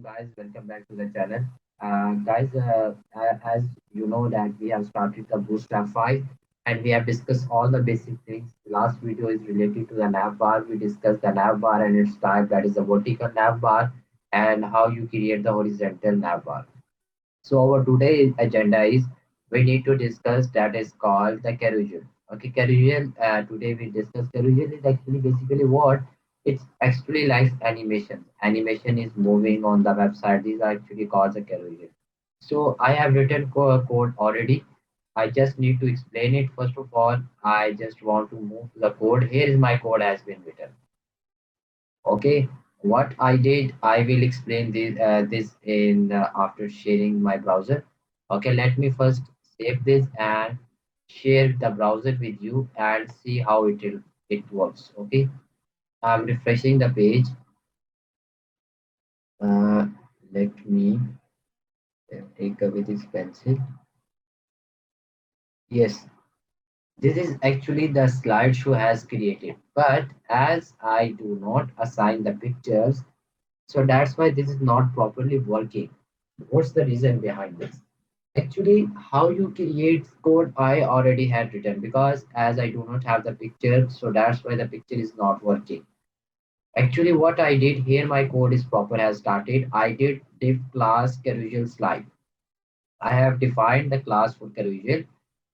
guys, welcome back to the channel. Guys, as you know that we have started the Bootstrap 5 and we have discussed all the basic things. Last video is related to the nav bar. We discussed the nav bar and its type, that is the vertical nav bar, and how you create the horizontal nav bar. So our today's agenda is we need to discuss that is called the carousel. Okay, carousel. Today we discuss carousel is actually basically what it's actually like animation. Animation is moving on the website. These are actually called the carousel. So I have written code already. I just need to explain it. First of all, I just want to move to the code. Here is my code has been written. Okay, what I did, I will explain this in after sharing my browser. Okay, let me first save this and share the browser with you and see how it works. Okay, I'm refreshing the page. Uh, Let me take away this pencil. Yes, this is actually the slideshow has created, but as I do not assign the pictures, so that's why this is not properly working. What's the reason behind this? Actually, how you create code I already had written, because as I do not have the picture, so that's why the picture is not working. Actually, what I did here, my code is proper has started. I did div class carousel slide. I have defined the class for carousel,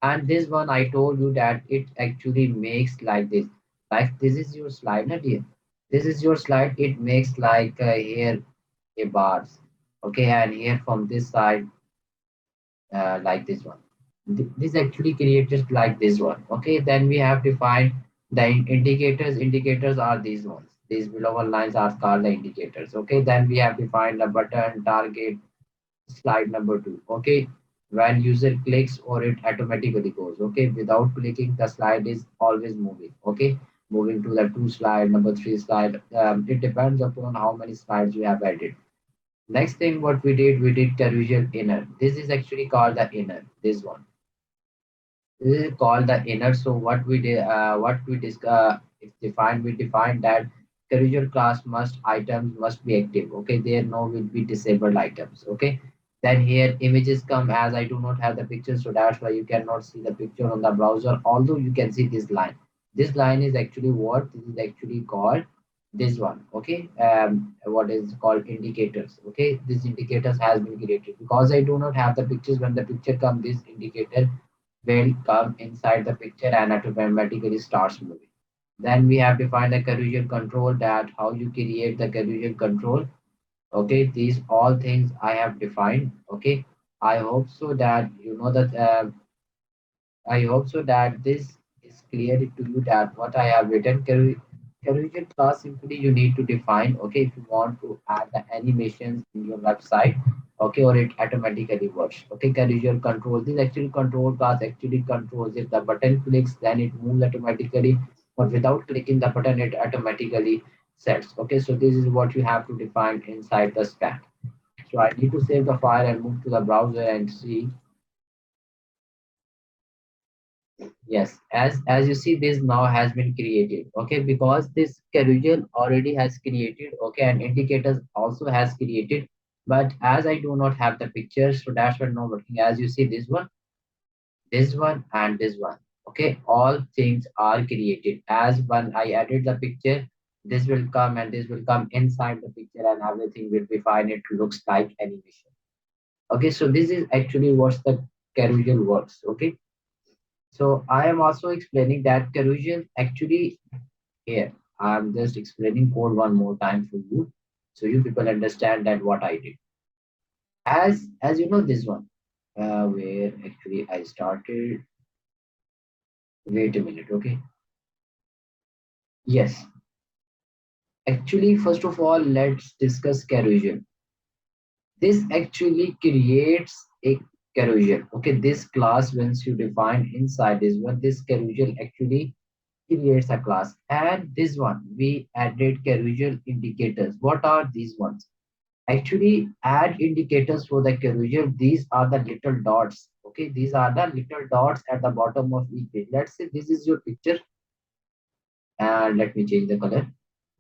and this one I told you that it actually makes like this. Like this is your slide, not here. This is your slide. It makes like here a bars. Okay, and here from this side like this one. This actually created like this one. Okay, then we have defined the indicators. Indicators are these ones. These below one lines are called the indicators. Okay, then we have defined the button target slide number two. Okay, when user clicks or it automatically goes. Okay, without clicking, the slide is always moving. Okay, moving to the two slide, number three slide. It depends upon how many slides you have added. Next thing what we did carousel inner. This is actually called the inner, this one. This is called the inner. So what we did, it's defined, we defined that carousel class must items must be active. Okay, there no will be disabled items. Okay, then here images come as I do not have the picture, so that's why you cannot see the picture on the browser, although you can see this line. This line is actually what this is actually called this one. Okay, what is called indicators. Okay, this indicators has been created because I do not have the pictures. When the picture come, this indicator will come inside the picture and automatically starts moving. Then we have defined the carousel control, that how you create the carousel control. Okay, these all things I have defined. Okay, I hope so that you know that I hope so that this is clear to you that what I have written. Carousel class simply you need to define. Okay, if you want to add the animations in your website, okay, or it automatically works. Okay, carousel control. This actually control class actually controls if the button clicks, then it moves automatically, or without clicking the button, it automatically sets. Okay, so this is what you have to define inside the stack. So I need to save the file and move to the browser and see. Yes, as you see, this now has been created. Okay, because this carousel already has created. Okay, and indicators also has created. But as I do not have the pictures, so that's why not working. As you see, this one, and this one. Okay, all things are created. As when I added the picture, this will come and this will come inside the picture, and everything will be fine. It looks like animation. Okay, so this is actually what the carousel works. Okay, so I am also explaining that carousel actually here. I'm just explaining code one more time for you, so you people understand that what I did. As you know this one, where actually I started. Wait a minute, okay? Yes, actually, first of all, let's discuss carousel. This actually creates a carousel. Okay, this class once you define inside this one, this carousel actually creates a class. And this one we added carousel indicators. What are these ones? Actually add indicators for the carousel. These are the little dots. Okay, these are the little dots at the bottom of each page. Let's say this is your picture, and let me change the color.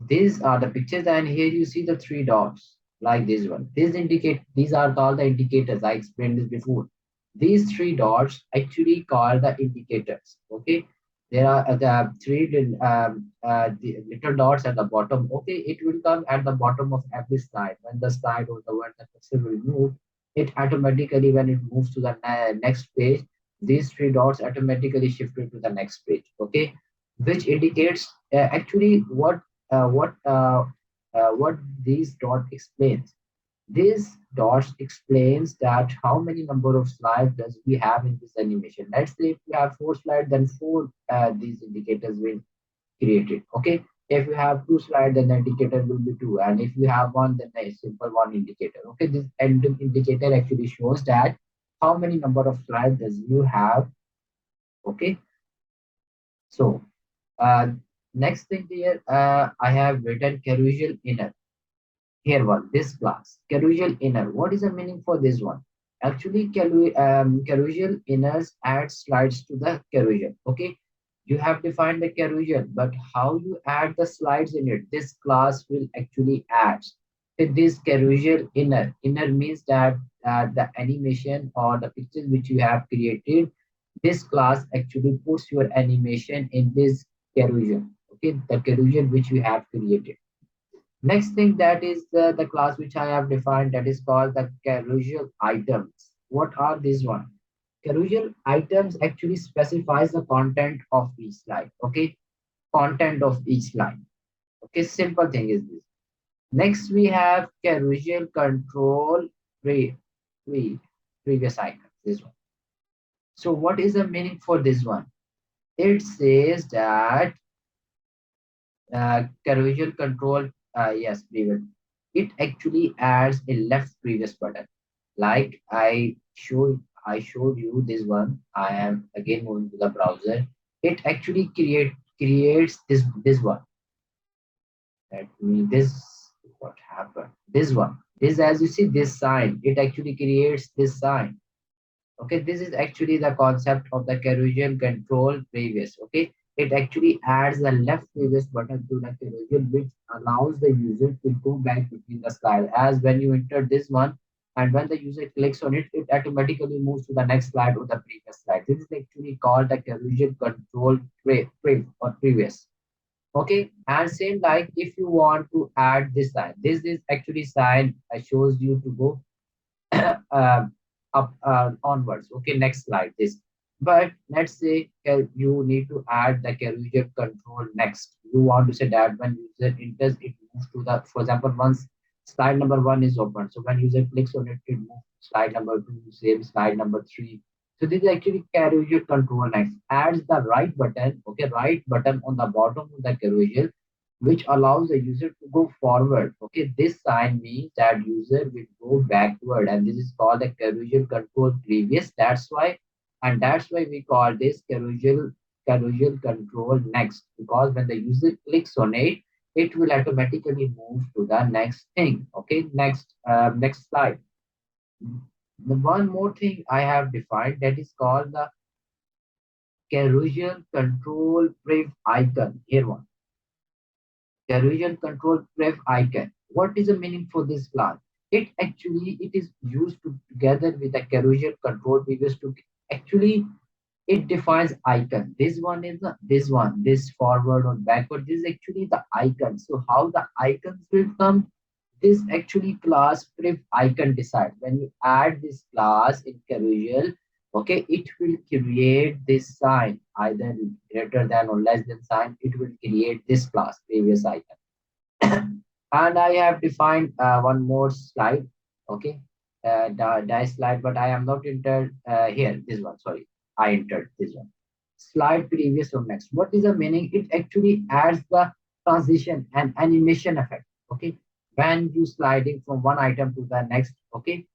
These are the pictures, and here you see the three dots. like this one. These are called the indicators. I explained this before. These three dots actually call the indicators. Okay, there are the the little dots at the bottom. Okay, it will come at the bottom of every slide. When the slide or the when the cursor will move, it automatically when it moves to the next page, these three dots automatically shifted to the next page. Okay, which indicates actually what these dot explains. This dot explains that how many number of slides does we have in this animation. Let's say if we have four slides, then four these indicators will created. Okay. If you have two slides, then the indicator will be two. And if you have one, then a simple one indicator. Okay. This end indicator actually shows that how many number of slides does you have. Okay. So uh, next thing here, I have written carousel inner. Here one, this class, carousel inner. What is the meaning for this one? Actually, carousel inners add slides to the carousel. Okay, you have defined the carousel, but how you add the slides in it? This class will actually add. So this carousel inner. Inner means that the animation or the pictures which you have created, this class actually puts your animation in this carousel. Okay, the carousel which you have created. Next thing that is the class which I have defined that is called the carousel items. What are these one? Carousel items actually specifies the content of each slide. Okay, content of each slide. Okay, simple thing is this. Next we have carousel control pre previous items. This one. So what is the meaning for this one? It says that carousel control, yes, previous. It actually adds a left previous button. Like I showed you this one. I am again moving to the browser. It actually creates this one. Let me this what happened. This one. This as you see this sign. It actually creates this sign. Okay, this is actually the concept of the carousel control previous. Okay, it actually adds the left previous button to the carousel, which allows the user to go back between the slide. As when you enter this one, and when the user clicks on it, it automatically moves to the next slide or the previous slide. This is actually called the carousel control or previous. Okay, and same like if you want to add this sign, this is actually sign shows you to go uh, up onwards. Okay, next slide. This, but let's say you need to add the carousel control next. You want to say that when user enters, it moves to the, for example, once slide number one is open. So when user clicks on it, it moves to slide number two, same slide number three. So this is actually carousel control next. Adds the right button, okay, right button on the bottom of the carousel which allows the user to go forward. Okay, this sign means that user will go backward, and this is called the carousel control previous. That's why we call this carousel control next, because when the user clicks on it, it will automatically move to the next thing. Okay, next slide. The one more thing I have defined that is called the carousel control prev icon. Here one. Carousel control pref icon. What is the meaning for this class? It is used to together with the carousel control previous to actually it defines icon. This one is this one, this forward or backward. This is actually the icon. So how the icons will come? This actually class pref icon decide. When you add this class in carousel, okay, it will create this sign either greater than or less than sign. It will create this class previous icon. And I have defined one more slide. Okay, die slide, but I am not entered here. This one, sorry, I entered this one. Slide previous or next. What is the meaning? It actually adds the transition and animation effect. Okay, when you sliding from one item to the next. Okay,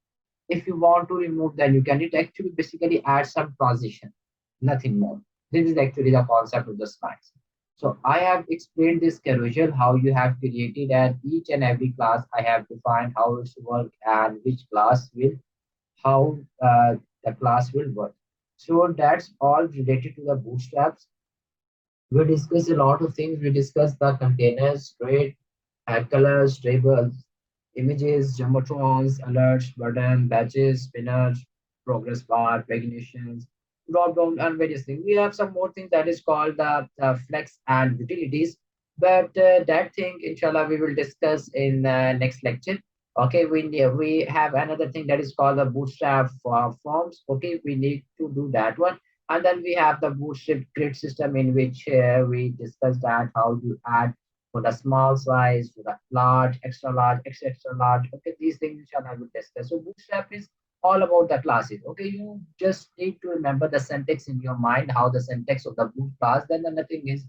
if you want to remove, then you can. It actually basically adds some transition, nothing more. This is actually the concept of the slides. So I have explained this carousel, how you have created, and each and every class I have defined how it's work and which class will, how the class will work. So that's all related to the bootstraps. We discussed a lot of things. We discussed the containers, trade, colors, tables, images, jumbotrons, alerts, button, badges, spinners, progress bar, recognitions, drop down, and various things. We have some more things that is called the flex and utilities. But that thing, inshallah, we will discuss in next lecture. Okay, we have another thing that is called the bootstrap forms. Okay, we need to do that one. And then we have the bootstrap grid system in which we discuss that how you add for the small size, for the large, extra large, extra extra large. Okay, these things inshallah I will discuss. So bootstrap is all about the classes. Okay, you just need to remember the syntax in your mind, how the syntax of the boot class, then nothing is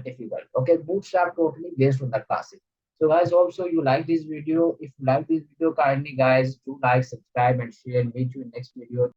difficult. Okay, bootstrap totally based on the classes. So guys, also you like this video. If you like this video, kindly guys do like, subscribe, and share. Meet you in next video.